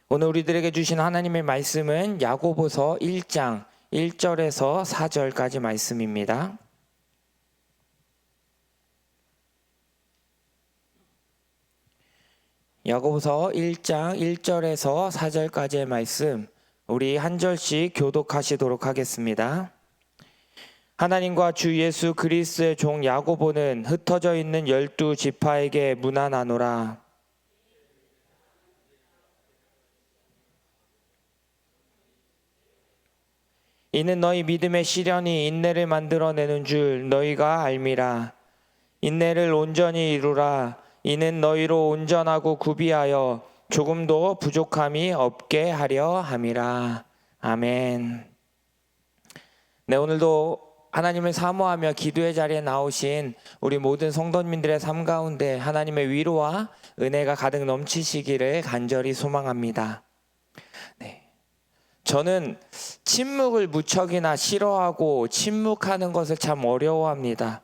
오늘 우리들에게 주신 하나님의 말씀은 야고보서 1장 1절에서 4절까지 말씀입니다. 야고보서 1장 1절에서 4절까지의 말씀, 우리 한 절씩 교독하시도록 하겠습니다. 하나님과 주 예수 그리스도의 종 야고보는 흩어져 있는 12지파에게 문안하노라. 이는 너희 믿음의 시련이 인내를 만들어내는 줄 너희가 알미라. 인내를 온전히 이루라. 이는 너희로 온전하고 구비하여 조금도 부족함이 없게 하려 함이라. 아멘. 네, 오늘도 하나님을 사모하며 기도의 자리에 나오신 우리 모든 성도님들의 삶 가운데 하나님의 위로와 은혜가 가득 넘치시기를 간절히 소망합니다. 네. 저는 침묵을 무척이나 싫어하고 침묵하는 것을 참 어려워합니다.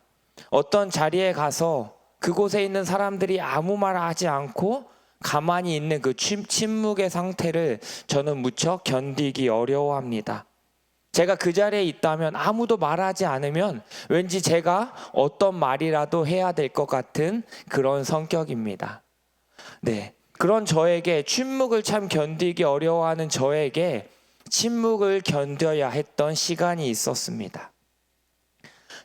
어떤 자리에 가서 그곳에 있는 사람들이 아무 말 하지 않고 가만히 있는 그 침묵의 상태를 저는 무척 견디기 어려워합니다. 제가 그 자리에 있다면 아무도 말하지 않으면 왠지 제가 어떤 말이라도 해야 될 것 같은 그런 성격입니다. 네, 그런 저에게 침묵을 참 견디기 어려워하는 저에게 침묵을 견뎌야 했던 시간이 있었습니다.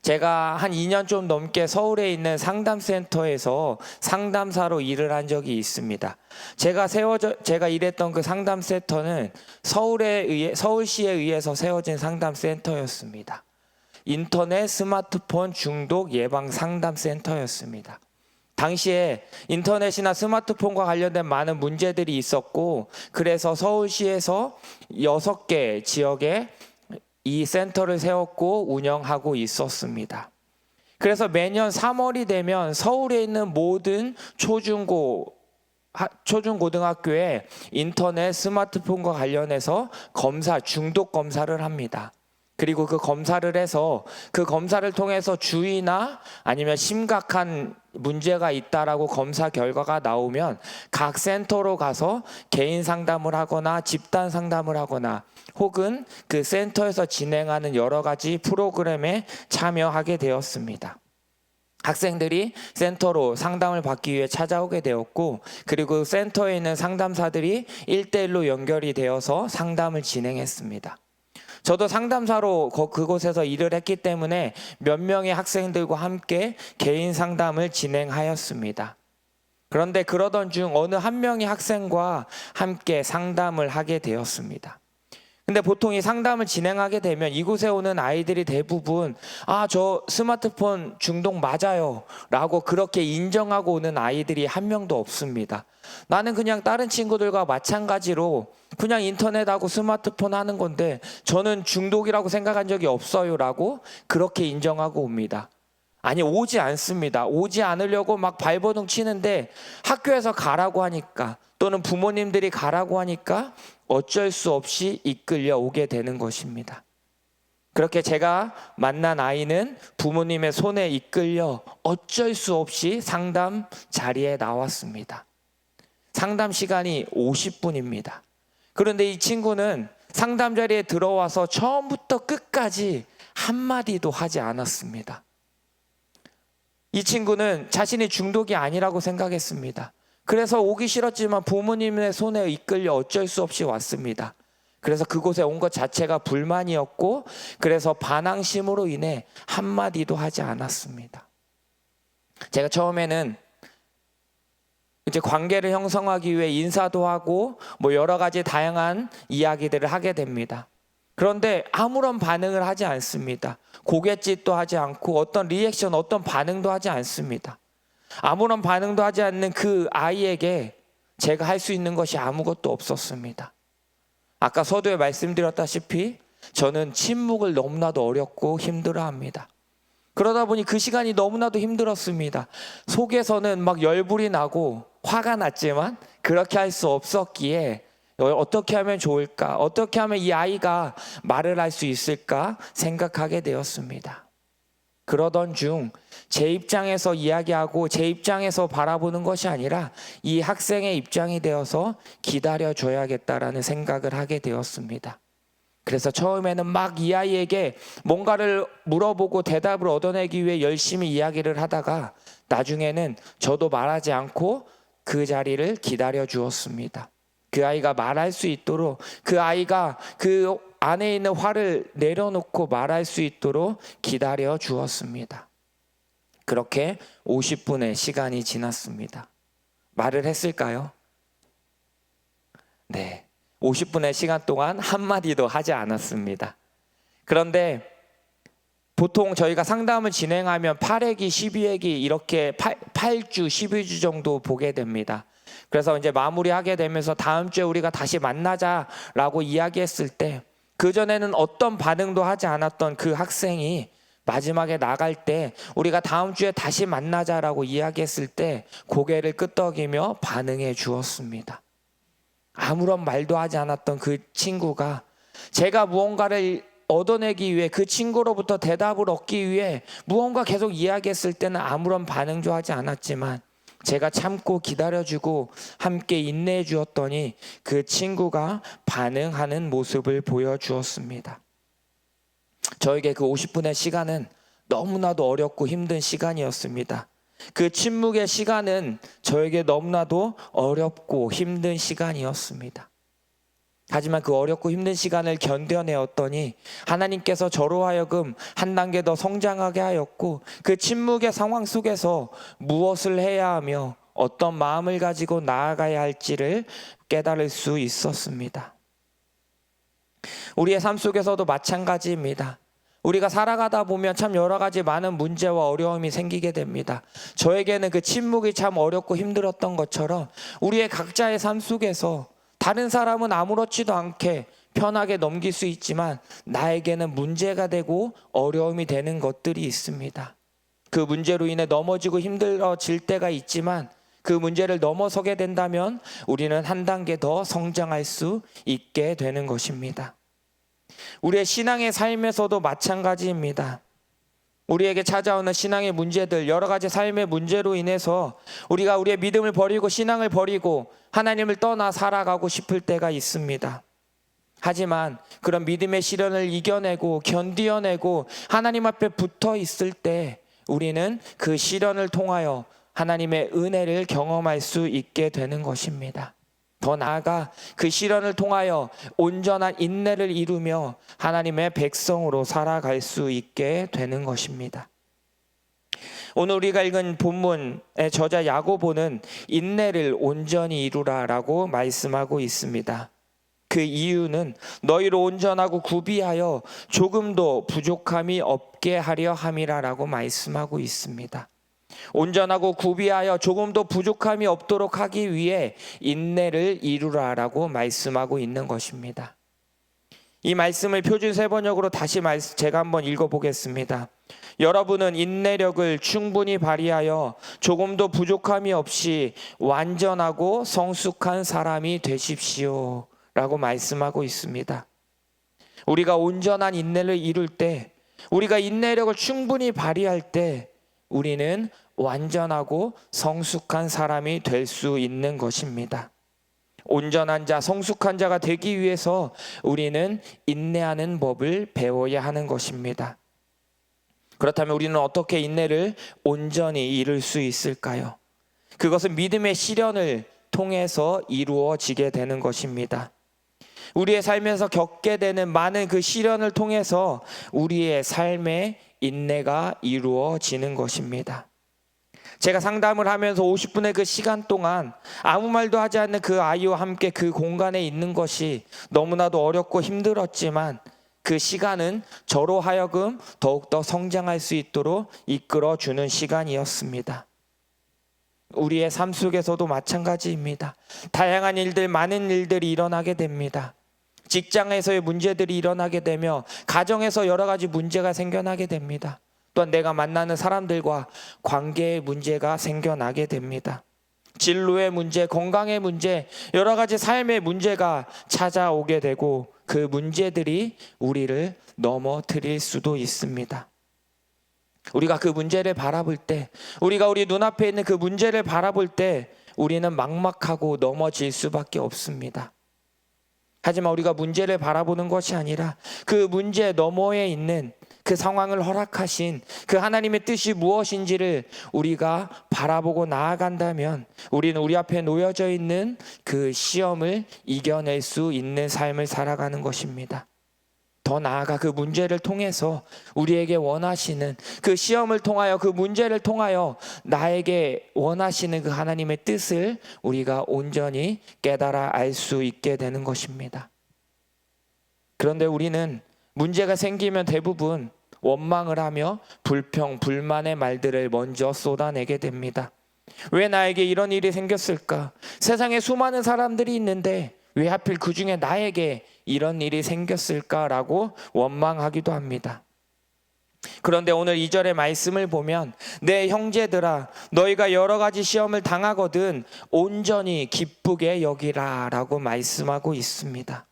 제가 한 2년 좀 넘게 서울에 있는 상담센터에서 상담사로 일을 한 적이 있습니다. 제가 일했던 그 상담센터는 서울시에 의해서 세워진 상담센터였습니다. 인터넷 스마트폰 중독 예방 상담센터였습니다. 당시에 인터넷이나 스마트폰과 관련된 많은 문제들이 있었고, 그래서 서울시에서 6개 지역에 이 센터를 세웠고 운영하고 있었습니다. 그래서 매년 3월이 되면 서울에 있는 모든 초중고등학교에 인터넷 스마트폰과 관련해서 중독 검사를 합니다. 그리고 그 검사를 해서 그 검사를 통해서 주의나 아니면 심각한 문제가 있다라고 검사 결과가 나오면 각 센터로 가서 개인 상담을 하거나 집단 상담을 하거나 혹은 그 센터에서 진행하는 여러 가지 프로그램에 참여하게 되었습니다. 학생들이 센터로 상담을 받기 위해 찾아오게 되었고, 그리고 센터에 있는 상담사들이 1대1로 연결이 되어서 상담을 진행했습니다. 저도 상담사로 그곳에서 일을 했기 때문에 몇 명의 학생들과 함께 개인 상담을 진행하였습니다. 그런데 그러던 중 어느 한 명의 학생과 함께 상담을 하게 되었습니다. 근데 보통 이 상담을 진행하게 되면 이곳에 오는 아이들이 대부분 저 스마트폰 중독 맞아요 라고 그렇게 인정하고 오는 아이들이 한 명도 없습니다. 나는 그냥 다른 친구들과 마찬가지로 그냥 인터넷하고 스마트폰 하는 건데 저는 중독이라고 생각한 적이 없어요 라고 그렇게 인정하고 옵니다. 아니, 오지 않습니다. 오지 않으려고 막 발버둥 치는데 학교에서 가라고 하니까 또는 부모님들이 가라고 하니까 어쩔 수 없이 이끌려 오게 되는 것입니다. 그렇게 제가 만난 아이는 부모님의 손에 이끌려 어쩔 수 없이 상담 자리에 나왔습니다. 상담 시간이 50분입니다. 그런데 이 친구는 상담 자리에 들어와서 처음부터 끝까지 한마디도 하지 않았습니다. 이 친구는 자신이 중독이 아니라고 생각했습니다. 그래서 오기 싫었지만 부모님의 손에 이끌려 어쩔 수 없이 왔습니다. 그래서 그곳에 온 것 자체가 불만이었고, 그래서 반항심으로 인해 한마디도 하지 않았습니다. 제가 처음에는 이제 관계를 형성하기 위해 인사도 하고 여러 가지 다양한 이야기들을 하게 됩니다. 그런데 아무런 반응을 하지 않습니다. 고갯짓도 하지 않고 어떤 리액션, 어떤 반응도 하지 않습니다. 아무런 반응도 하지 않는 그 아이에게 제가 할 수 있는 것이 아무것도 없었습니다. 아까 서두에 말씀드렸다시피 저는 침묵을 너무나도 어렵고 힘들어합니다. 그러다 보니 그 시간이 너무나도 힘들었습니다. 속에서는 막 열불이 나고 화가 났지만 그렇게 할 수 없었기에 어떻게 하면 좋을까? 어떻게 하면 이 아이가 말을 할 수 있을까 생각하게 되었습니다. 그러던 중 제 입장에서 이야기하고 제 입장에서 바라보는 것이 아니라 이 학생의 입장이 되어서 기다려줘야겠다라는 생각을 하게 되었습니다. 그래서 처음에는 막 이 아이에게 뭔가를 물어보고 대답을 얻어내기 위해 열심히 이야기를 하다가 나중에는 저도 말하지 않고 그 자리를 기다려 주었습니다. 그 아이가 말할 수 있도록, 그 아이가 그 안에 있는 화를 내려놓고 말할 수 있도록 기다려 주었습니다. 그렇게 50분의 시간이 지났습니다. 말을 했을까요? 네. 50분의 시간 동안 한마디도 하지 않았습니다. 그런데 보통 저희가 상담을 진행하면 8회기, 12회기 이렇게 8주, 12주 정도 보게 됩니다. 그래서 이제 마무리하게 되면서 다음 주에 우리가 다시 만나자라고 이야기했을 때 그전에는 어떤 반응도 하지 않았던 그 학생이 마지막에 나갈 때 우리가 다음 주에 다시 만나자라고 이야기했을 때 고개를 끄덕이며 반응해 주었습니다. 아무런 말도 하지 않았던 그 친구가 제가 무언가를 얻어내기 위해, 그 친구로부터 대답을 얻기 위해 무언가 계속 이야기했을 때는 아무런 반응도 하지 않았지만 제가 참고 기다려주고 함께 인내해 주었더니 그 친구가 반응하는 모습을 보여주었습니다. 저에게 그 50분의 시간은 너무나도 어렵고 힘든 시간이었습니다. 그 침묵의 시간은 저에게 너무나도 어렵고 힘든 시간이었습니다. 하지만 그 어렵고 힘든 시간을 견뎌내었더니 하나님께서 저로 하여금 한 단계 더 성장하게 하였고 그 침묵의 상황 속에서 무엇을 해야 하며 어떤 마음을 가지고 나아가야 할지를 깨달을 수 있었습니다. 우리의 삶 속에서도 마찬가지입니다. 우리가 살아가다 보면 참 여러 가지 많은 문제와 어려움이 생기게 됩니다. 저에게는 그 침묵이 참 어렵고 힘들었던 것처럼 우리의 각자의 삶 속에서 다른 사람은 아무렇지도 않게 편하게 넘길 수 있지만 나에게는 문제가 되고 어려움이 되는 것들이 있습니다. 그 문제로 인해 넘어지고 힘들어질 때가 있지만 그 문제를 넘어서게 된다면 우리는 한 단계 더 성장할 수 있게 되는 것입니다. 우리의 신앙의 삶에서도 마찬가지입니다. 우리에게 찾아오는 신앙의 문제들, 여러 가지 삶의 문제로 인해서 우리가 우리의 믿음을 버리고 신앙을 버리고 하나님을 떠나 살아가고 싶을 때가 있습니다. 하지만 그런 믿음의 시련을 이겨내고 견디어내고 하나님 앞에 붙어 있을 때 우리는 그 시련을 통하여 하나님의 은혜를 경험할 수 있게 되는 것입니다. 더 나아가 그 시련을 통하여 온전한 인내를 이루며 하나님의 백성으로 살아갈 수 있게 되는 것입니다. 오늘 우리가 읽은 본문의 저자 야고보는 인내를 온전히 이루라라고 말씀하고 있습니다. 그 이유는 너희를 온전하고 구비하여 조금도 부족함이 없게 하려 함이라라고 말씀하고 있습니다. 온전하고 구비하여 조금도 부족함이 없도록 하기 위해 인내를 이루라라고 말씀하고 있는 것입니다. 이 말씀을 표준 세번역으로 다시 제가 한번 읽어보겠습니다. 여러분은 인내력을 충분히 발휘하여 조금도 부족함이 없이 완전하고 성숙한 사람이 되십시오 라고 말씀하고 있습니다. 우리가 온전한 인내를 이룰 때, 우리가 인내력을 충분히 발휘할 때 우리는 완전하고 성숙한 사람이 될 수 있는 것입니다. 온전한 자, 성숙한 자가 되기 위해서 우리는 인내하는 법을 배워야 하는 것입니다. 그렇다면 우리는 어떻게 인내를 온전히 이룰 수 있을까요? 그것은 믿음의 시련을 통해서 이루어지게 되는 것입니다. 우리의 삶에서 겪게 되는 많은 그 시련을 통해서 우리의 삶의 인내가 이루어지는 것입니다. 제가 상담을 하면서 50분의 그 시간 동안 아무 말도 하지 않는 그 아이와 함께 그 공간에 있는 것이 너무나도 어렵고 힘들었지만 그 시간은 저로 하여금 더욱더 성장할 수 있도록 이끌어주는 시간이었습니다. 우리의 삶 속에서도 마찬가지입니다. 다양한 일들, 많은 일들이 일어나게 됩니다. 직장에서의 문제들이 일어나게 되며 가정에서 여러 가지 문제가 생겨나게 됩니다. 또한 내가 만나는 사람들과 관계의 문제가 생겨나게 됩니다. 진로의 문제, 건강의 문제, 여러 가지 삶의 문제가 찾아오게 되고 그 문제들이 우리를 넘어뜨릴 수도 있습니다. 우리가 그 문제를 바라볼 때, 우리가 우리 눈앞에 있는 그 문제를 바라볼 때 우리는 막막하고 넘어질 수밖에 없습니다. 하지만 우리가 문제를 바라보는 것이 아니라 그 문제 너머에 있는 그 상황을 허락하신 그 하나님의 뜻이 무엇인지를 우리가 바라보고 나아간다면 우리는 우리 앞에 놓여져 있는 그 시험을 이겨낼 수 있는 삶을 살아가는 것입니다. 더 나아가 그 문제를 통해서 우리에게 원하시는 그 시험을 통하여 그 문제를 통하여 나에게 원하시는 그 하나님의 뜻을 우리가 온전히 깨달아 알 수 있게 되는 것입니다. 그런데 우리는 문제가 생기면 대부분 원망을 하며 불평, 불만의 말들을 먼저 쏟아내게 됩니다. 왜 나에게 이런 일이 생겼을까? 세상에 수많은 사람들이 있는데 왜 하필 그 중에 나에게 이런 일이 생겼을까라고 원망하기도 합니다. 그런데 오늘 2절의 말씀을 보면 내 형제들아 너희가 여러 가지 시험을 당하거든 온전히 기쁘게 여기라 라고 말씀하고 있습니다.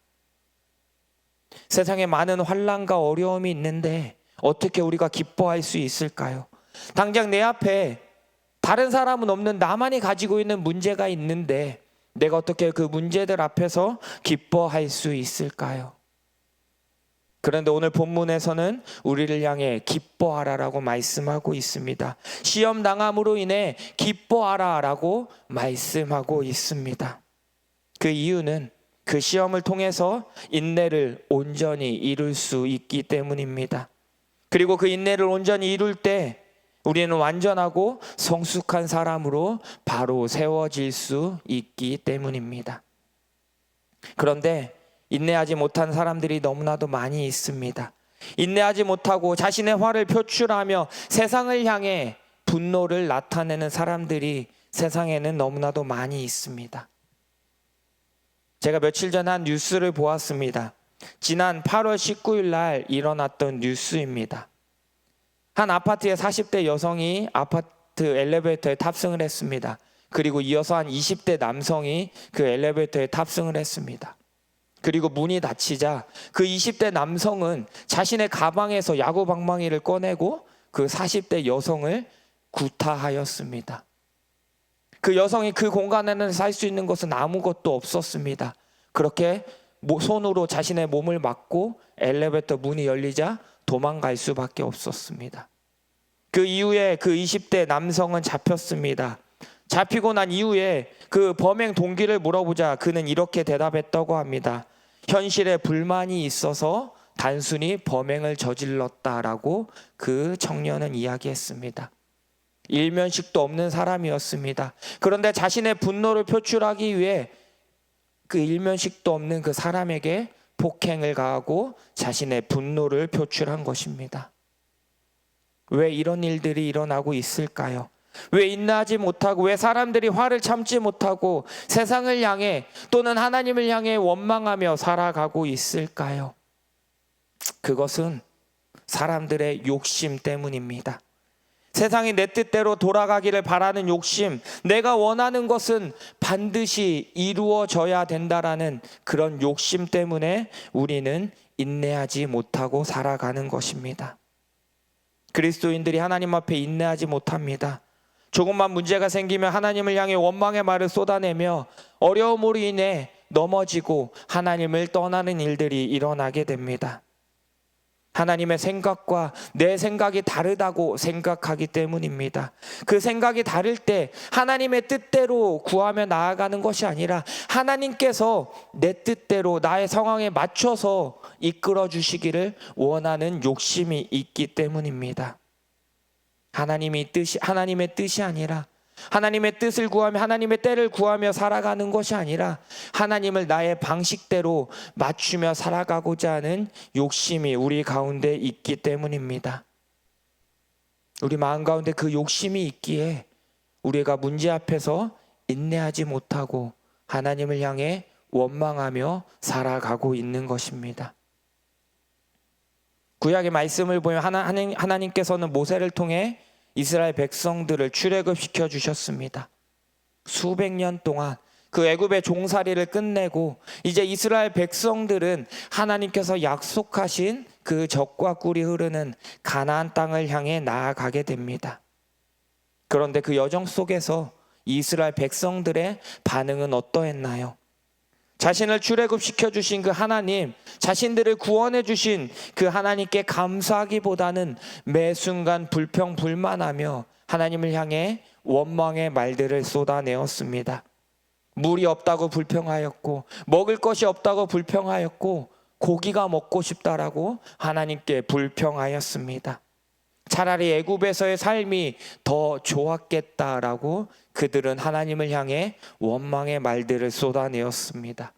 세상에 많은 환난과 어려움이 있는데 어떻게 우리가 기뻐할 수 있을까요? 당장 내 앞에 다른 사람은 없는 나만이 가지고 있는 문제가 있는데 내가 어떻게 그 문제들 앞에서 기뻐할 수 있을까요? 그런데 오늘 본문에서는 우리를 향해 기뻐하라라고 말씀하고 있습니다. 시험 당함으로 인해 기뻐하라라고 말씀하고 있습니다. 그 이유는 그 시험을 통해서 인내를 온전히 이룰 수 있기 때문입니다. 그리고 그 인내를 온전히 이룰 때 우리는 완전하고 성숙한 사람으로 바로 세워질 수 있기 때문입니다. 그런데 인내하지 못한 사람들이 너무나도 많이 있습니다. 인내하지 못하고 자신의 화를 표출하며 세상을 향해 분노를 나타내는 사람들이 세상에는 너무나도 많이 있습니다. 제가 며칠 전에 한 뉴스를 보았습니다. 지난 8월 19일 날 일어났던 뉴스입니다. 한 아파트의 40대 여성이 아파트 엘리베이터에 탑승을 했습니다. 그리고 이어서 한 20대 남성이 그 엘리베이터에 탑승을 했습니다. 그리고 문이 닫히자 그 20대 남성은 자신의 가방에서 야구 방망이를 꺼내고 그 40대 여성을 구타하였습니다. 그 여성이 그 공간에는 살 수 있는 것은 아무것도 없었습니다. 그렇게 손으로 자신의 몸을 막고 엘리베이터 문이 열리자 도망갈 수밖에 없었습니다. 그 이후에 그 20대 남성은 잡혔습니다. 잡히고 난 이후에 그 범행 동기를 물어보자 그는 이렇게 대답했다고 합니다. 현실에 불만이 있어서 단순히 범행을 저질렀다라고 그 청년은 이야기했습니다. 일면식도 없는 사람이었습니다. 그런데 자신의 분노를 표출하기 위해 그 일면식도 없는 그 사람에게 폭행을 가하고 자신의 분노를 표출한 것입니다. 왜 이런 일들이 일어나고 있을까요? 왜 인내하지 못하고 왜 사람들이 화를 참지 못하고 세상을 향해 또는 하나님을 향해 원망하며 살아가고 있을까요? 그것은 사람들의 욕심 때문입니다. 세상이 내 뜻대로 돌아가기를 바라는 욕심, 내가 원하는 것은 반드시 이루어져야 된다라는 그런 욕심 때문에 우리는 인내하지 못하고 살아가는 것입니다. 그리스도인들이 하나님 앞에 인내하지 못합니다. 조금만 문제가 생기면 하나님을 향해 원망의 말을 쏟아내며 어려움으로 인해 넘어지고 하나님을 떠나는 일들이 일어나게 됩니다. 하나님의 생각과 내 생각이 다르다고 생각하기 때문입니다. 그 생각이 다를 때 하나님의 뜻대로 구하며 나아가는 것이 아니라 하나님께서 내 뜻대로 나의 상황에 맞춰서 이끌어 주시기를 원하는 욕심이 있기 때문입니다. 하나님의 뜻이 아니라 하나님의 뜻을 구하며 하나님의 때를 구하며 살아가는 것이 아니라 하나님을 나의 방식대로 맞추며 살아가고자 하는 욕심이 우리 가운데 있기 때문입니다. 우리 마음 가운데 그 욕심이 있기에 우리가 문제 앞에서 인내하지 못하고 하나님을 향해 원망하며 살아가고 있는 것입니다. 구약의 말씀을 보면 하나님께서는 모세를 통해 이스라엘 백성들을 출애굽시켜 주셨습니다. 수백 년 동안 그 애굽의 종살이를 끝내고 이제 이스라엘 백성들은 하나님께서 약속하신 그 젖과 꿀이 흐르는 가나안 땅을 향해 나아가게 됩니다. 그런데 그 여정 속에서 이스라엘 백성들의 반응은 어떠했나요? 자신을 출애굽시켜 주신 그 하나님, 자신들을 구원해 주신 그 하나님께 감사하기보다는 매 순간 불평불만하며 하나님을 향해 원망의 말들을 쏟아내었습니다. 물이 없다고 불평하였고, 먹을 것이 없다고 불평하였고, 고기가 먹고 싶다라고 하나님께 불평하였습니다. 차라리 애굽에서의 삶이 더 좋았겠다라고 그들은 하나님을 향해 원망의 말들을 쏟아내었습니다.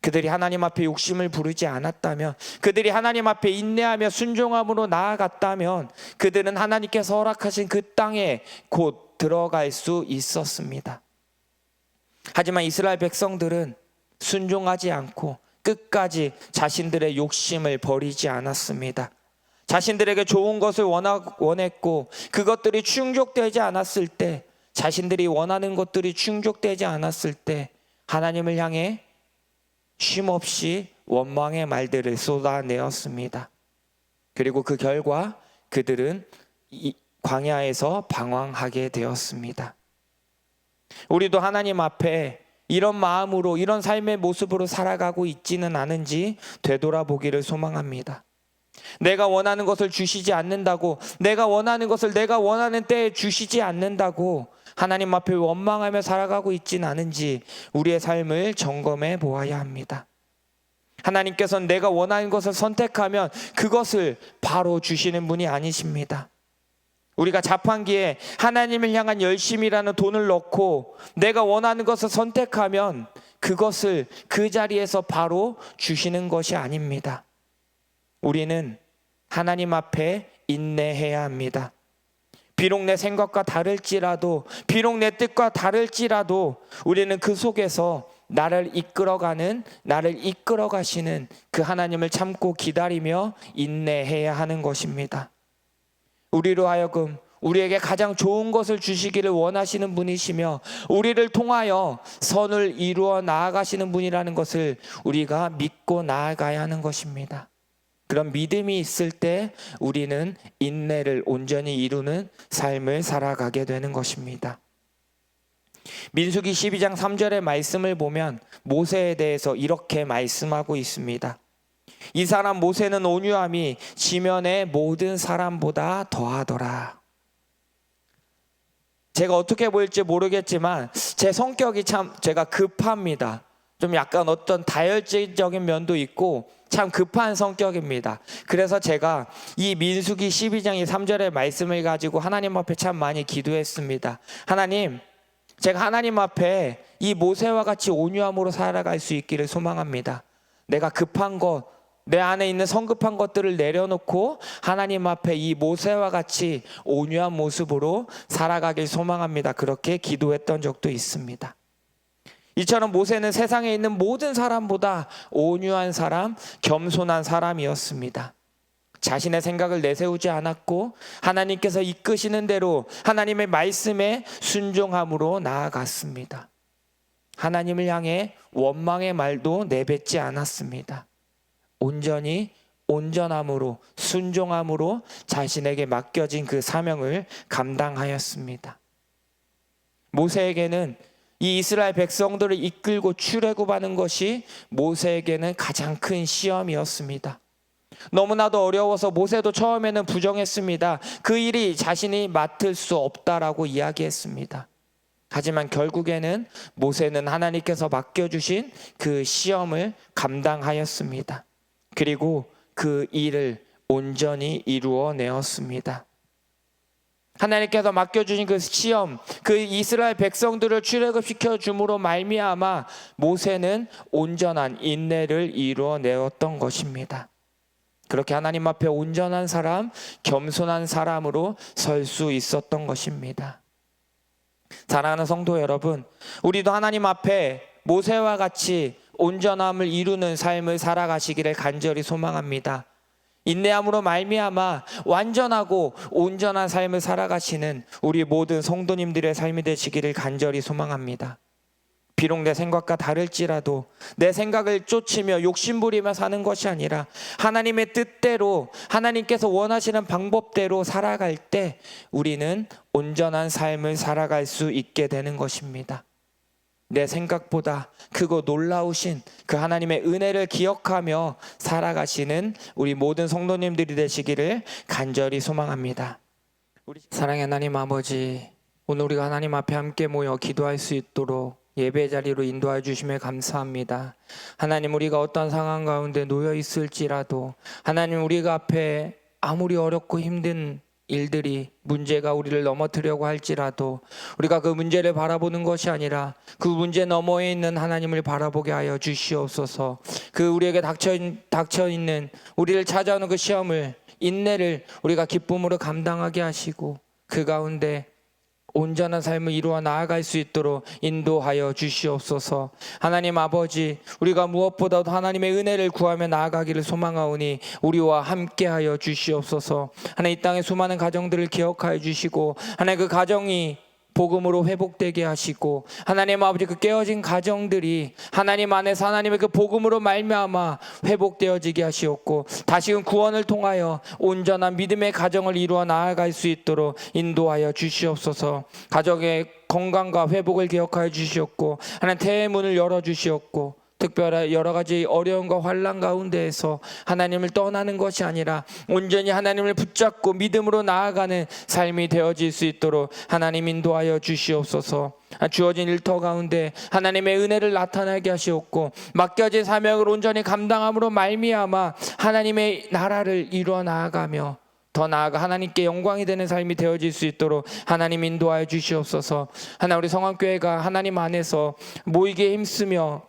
그들이 하나님 앞에 욕심을 부르지 않았다면, 그들이 하나님 앞에 인내하며 순종함으로 나아갔다면 그들은 하나님께서 허락하신 그 땅에 곧 들어갈 수 있었습니다. 하지만 이스라엘 백성들은 순종하지 않고 끝까지 자신들의 욕심을 버리지 않았습니다. 자신들에게 좋은 것을 원했고 그것들이 충족되지 않았을 때, 자신들이 원하는 것들이 충족되지 않았을 때 하나님을 향해 쉼없이 원망의 말들을 쏟아내었습니다. 그리고 그 결과 그들은 광야에서 방황하게 되었습니다. 우리도 하나님 앞에 이런 마음으로, 이런 삶의 모습으로 살아가고 있지는 않은지 되돌아보기를 소망합니다. 내가 원하는 것을 주시지 않는다고, 내가 원하는 것을 내가 원하는 때에 주시지 않는다고 하나님 앞에 원망하며 살아가고 있지는 않은지 우리의 삶을 점검해 보아야 합니다. 하나님께서는 내가 원하는 것을 선택하면 그것을 바로 주시는 분이 아니십니다. 우리가 자판기에 하나님을 향한 열심이라는 돈을 넣고 내가 원하는 것을 선택하면 그것을 그 자리에서 바로 주시는 것이 아닙니다. 우리는 하나님 앞에 인내해야 합니다. 비록 내 생각과 다를지라도, 비록 내 뜻과 다를지라도 우리는 그 속에서 나를 이끌어 가시는 그 하나님을 참고 기다리며 인내해야 하는 것입니다. 우리로 하여금 우리에게 가장 좋은 것을 주시기를 원하시는 분이시며 우리를 통하여 선을 이루어 나아가시는 분이라는 것을 우리가 믿고 나아가야 하는 것입니다. 그런 믿음이 있을 때 우리는 인내를 온전히 이루는 삶을 살아가게 되는 것입니다. 민수기 12장 3절의 말씀을 보면 모세에 대해서 이렇게 말씀하고 있습니다. 이 사람 모세는 온유함이 지면의 모든 사람보다 더하더라. 제가 어떻게 보일지 모르겠지만 제 성격이 참 제가 급합니다. 좀 약간 어떤 다혈질적인 면도 있고 참 급한 성격입니다. 그래서 제가 이 민수기 12장 3절의 말씀을 가지고 하나님 앞에 참 많이 기도했습니다. 하나님, 제가 하나님 앞에 이 모세와 같이 온유함으로 살아갈 수 있기를 소망합니다. 내가 급한 것, 내 안에 있는 성급한 것들을 내려놓고 하나님 앞에 이 모세와 같이 온유한 모습으로 살아가길 소망합니다. 그렇게 기도했던 적도 있습니다. 이처럼 모세는 세상에 있는 모든 사람보다 온유한 사람, 겸손한 사람이었습니다. 자신의 생각을 내세우지 않았고 하나님께서 이끄시는 대로 하나님의 말씀에 순종함으로 나아갔습니다. 하나님을 향해 원망의 말도 내뱉지 않았습니다. 온전히 온전함으로 순종함으로 자신에게 맡겨진 그 사명을 감당하였습니다. 모세에게는 이 이스라엘 백성들을 이끌고 출애굽하는 것이 모세에게는 가장 큰 시험이었습니다. 너무나도 어려워서 모세도 처음에는 부정했습니다. 그 일이 자신이 맡을 수 없다라고 이야기했습니다. 하지만 결국에는 모세는 하나님께서 맡겨주신 그 시험을 감당하였습니다. 그리고 그 일을 온전히 이루어내었습니다. 하나님께서 맡겨주신 그 시험, 그 이스라엘 백성들을 출애굽시켜 줌으로 말미암아 모세는 온전한 인내를 이루어내었던 것입니다. 그렇게 하나님 앞에 온전한 사람, 겸손한 사람으로 설 수 있었던 것입니다. 사랑하는 성도 여러분, 우리도 하나님 앞에 모세와 같이 온전함을 이루는 삶을 살아가시기를 간절히 소망합니다. 인내함으로 말미암아 완전하고 온전한 삶을 살아가시는 우리 모든 성도님들의 삶이 되시기를 간절히 소망합니다. 비록 내 생각과 다를지라도 내 생각을 쫓으며 욕심부리며 사는 것이 아니라 하나님의 뜻대로, 하나님께서 원하시는 방법대로 살아갈 때 우리는 온전한 삶을 살아갈 수 있게 되는 것입니다. 내 생각보다 크고 놀라우신 그 하나님의 은혜를 기억하며 살아가시는 우리 모든 성도님들이 되시기를 간절히 소망합니다. 사랑의 하나님 아버지, 오늘 우리가 하나님 앞에 함께 모여 기도할 수 있도록 예배 자리로 인도해 주심에 감사합니다. 하나님, 우리가 어떤 상황 가운데 놓여 있을지라도 하나님, 우리가 앞에 아무리 어렵고 힘든 일들이, 문제가 우리를 넘어뜨려고 할지라도 우리가 그 문제를 바라보는 것이 아니라 그 문제 너머에 있는 하나님을 바라보게 하여 주시옵소서. 그 우리에게 닥쳐있는 우리를 찾아오는 그 시험을, 인내를 우리가 기쁨으로 감당하게 하시고 그 가운데 온전한 삶을 이루어 나아갈 수 있도록 인도하여 주시옵소서. 하나님 아버지, 우리가 무엇보다도 하나님의 은혜를 구하며 나아가기를 소망하오니 우리와 함께하여 주시옵소서. 하나님, 이 땅의 수많은 가정들을 기억하여 주시고 하나님, 그 가정이 복음으로 회복되게 하시고 하나님 아버지, 그 깨어진 가정들이 하나님 안에서 하나님의 그 복음으로 말미암아 회복되어지게 하시옵고 다시금 구원을 통하여 온전한 믿음의 가정을 이루어 나아갈 수 있도록 인도하여 주시옵소서. 가정의 건강과 회복을 기억하여 주시옵고 하나님, 태의 문을 열어주시옵고 특별한 여러 가지 어려움과 환난 가운데에서 하나님을 떠나는 것이 아니라 온전히 하나님을 붙잡고 믿음으로 나아가는 삶이 되어질 수 있도록 하나님 인도하여 주시옵소서. 주어진 일터 가운데 하나님의 은혜를 나타나게 하시옵고 맡겨진 사명을 온전히 감당함으로 말미암아 하나님의 나라를 이루어 나아가며 더 나아가 하나님께 영광이 되는 삶이 되어질 수 있도록 하나님 인도하여 주시옵소서. 하나, 우리 성황교회가 하나님 안에서 모이기에 힘쓰며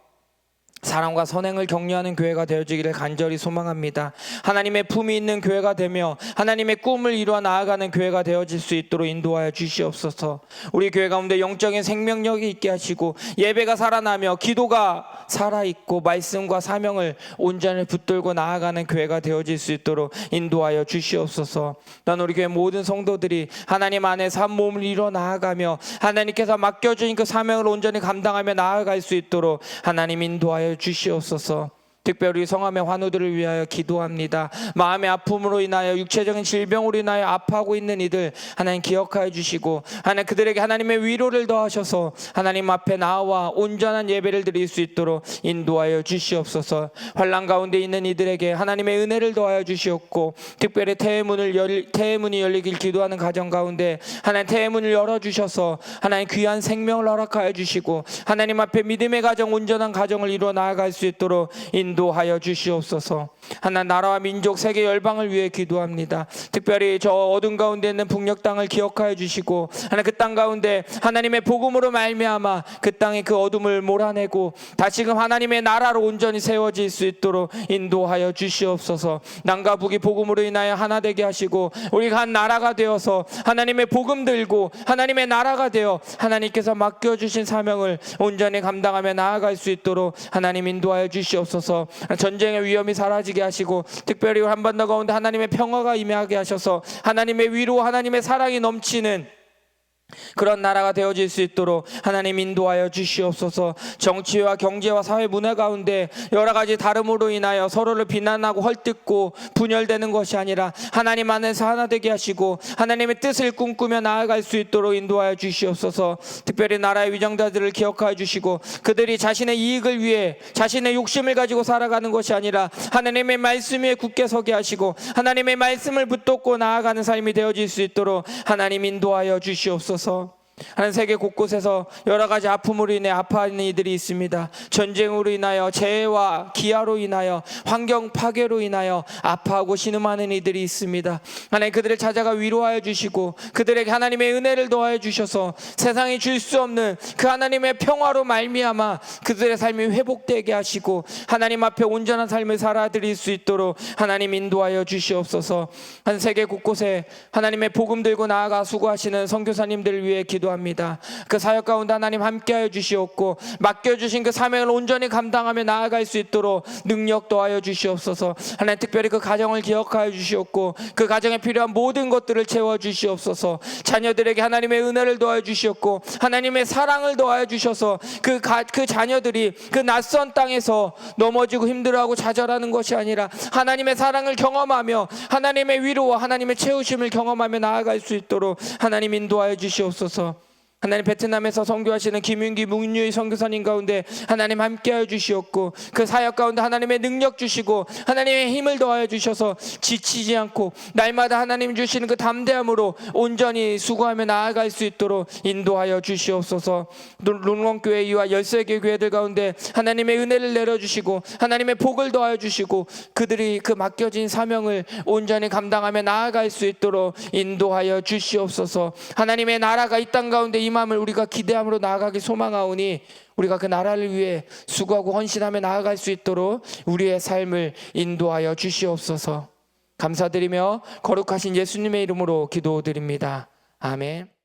사랑과 선행을 격려하는 교회가 되어지기를 간절히 소망합니다. 하나님의 품이 있는 교회가 되며 하나님의 꿈을 이루어 나아가는 교회가 되어질 수 있도록 인도하여 주시옵소서. 우리 교회 가운데 영적인 생명력이 있게 하시고 예배가 살아나며 기도가 살아있고 말씀과 사명을 온전히 붙들고 나아가는 교회가 되어질 수 있도록 인도하여 주시옵소서. 난 우리 교회 모든 성도들이 하나님 안에서 한 몸을 이루어 나아가며 하나님께서 맡겨주신 그 사명을 온전히 감당하며 나아갈 수 있도록 하나님 인도하여 주시옵소서. 특별히 성함의 환우들을 위하여 기도합니다. 마음의 아픔으로 인하여 육체적인 질병으로 인하여 아파하고 있는 이들 하나님 기억하여 주시고 하나님, 그들에게 하나님의 위로를 더하셔서 하나님 앞에 나와 온전한 예배를 드릴 수 있도록 인도하여 주시옵소서. 환난 가운데 있는 이들에게 하나님의 은혜를 더하여 주시옵고 특별히 태의 문이 열리길 기도하는 가정 가운데 하나님 태의 문을 열어주셔서 하나님 귀한 생명을 허락하여 주시고 하나님 앞에 믿음의 가정, 온전한 가정을 이루어 나아갈 수 있도록 인도하여 주시옵소서. 하나님, 나라와 민족, 세계 열방을 위해 기도합니다. 특별히 저 어둠 가운데 있는 북녘 땅을 기억하여 주시고 하나님, 그 땅 가운데 하나님의 복음으로 말미암아 그 땅의 그 어둠을 몰아내고 다시금 하나님의 나라로 온전히 세워질 수 있도록 인도하여 주시옵소서. 남과 북이 복음으로 인하여 하나 되게 하시고 우리가 한 나라가 되어서 하나님의 복음 들고 하나님의 나라가 되어 하나님께서 맡겨주신 사명을 온전히 감당하며 나아갈 수 있도록 하나님 인도하여 주시옵소서. 전쟁의 위험이 사라지게 하시고 특별히 한반도 가운데 하나님의 평화가 임하게 하셔서 하나님의 위로, 하나님의 사랑이 넘치는 그런 나라가 되어질 수 있도록 하나님 인도하여 주시옵소서. 정치와 경제와 사회 문화 가운데 여러 가지 다름으로 인하여 서로를 비난하고 헐뜯고 분열되는 것이 아니라 하나님 안에서 하나 되게 하시고 하나님의 뜻을 꿈꾸며 나아갈 수 있도록 인도하여 주시옵소서. 특별히 나라의 위정자들을 기억하여 주시고 그들이 자신의 이익을 위해 자신의 욕심을 가지고 살아가는 것이 아니라 하나님의 말씀 위에 굳게 서게 하시고 하나님의 말씀을 붙잡고 나아가는 삶이 되어질 수 있도록 하나님 인도하여 주시옵소서. 하나님, 세계 곳곳에서 여러 가지 아픔으로 인해 아파하는 이들이 있습니다. 전쟁으로 인하여, 재해와 기아로 인하여, 환경 파괴로 인하여 아파하고 신음하는 이들이 있습니다. 하나님, 그들을 찾아가 위로하여 주시고 그들에게 하나님의 은혜를 더하여 주셔서 세상이 줄 수 없는 그 하나님의 평화로 말미암아 그들의 삶이 회복되게 하시고 하나님 앞에 온전한 삶을 살아드릴 수 있도록 하나님 인도하여 주시옵소서. 한 세계 곳곳에 하나님의 복음 들고 나아가 수고하시는 선교사님들을 위해 기도 기도합니다. 그 사역 가운데 하나님 함께하여 주시옵고 맡겨주신 그 사명을 온전히 감당하며 나아갈 수 있도록 능력 더하여 주시옵소서. 하나님 특별히 그 가정을 기억하여 주시옵고 그 가정에 필요한 모든 것들을 채워 주시옵소서. 자녀들에게 하나님의 은혜를 더하여 주시옵고 하나님의 사랑을 더하여 주셔서 그 자녀들이 그 낯선 땅에서 넘어지고 힘들어하고 좌절하는 것이 아니라 하나님의 사랑을 경험하며 하나님의 위로와 하나님의 채우심을 경험하며 나아갈 수 있도록 하나님 인도하여 주시옵소서. 하나님 베트남에서 선교하시는 김윤기 문유희 선교사님 가운데 하나님 함께하여 주시옵고 그 사역 가운데 하나님의 능력 주시고 하나님의 힘을 더하여 주셔서 지치지 않고 날마다 하나님 주시는 그 담대함으로 온전히 수고하며 나아갈 수 있도록 인도하여 주시옵소서. 롱롱교회 이와 13개 교회들 가운데 하나님의 은혜를 내려주시고 하나님의 복을 더하여 주시고 그들이 그 맡겨진 사명을 온전히 감당하며 나아갈 수 있도록 인도하여 주시옵소서. 하나님의 나라가 이 땅 가운데 임함을 우리가 기대함으로 나아가기 소망하오니 우리가 그 나라를 위해 수고하고 헌신하며 나아갈 수 있도록 우리의 삶을 인도하여 주시옵소서. 감사드리며 거룩하신 예수님의 이름으로 기도드립니다. 아멘.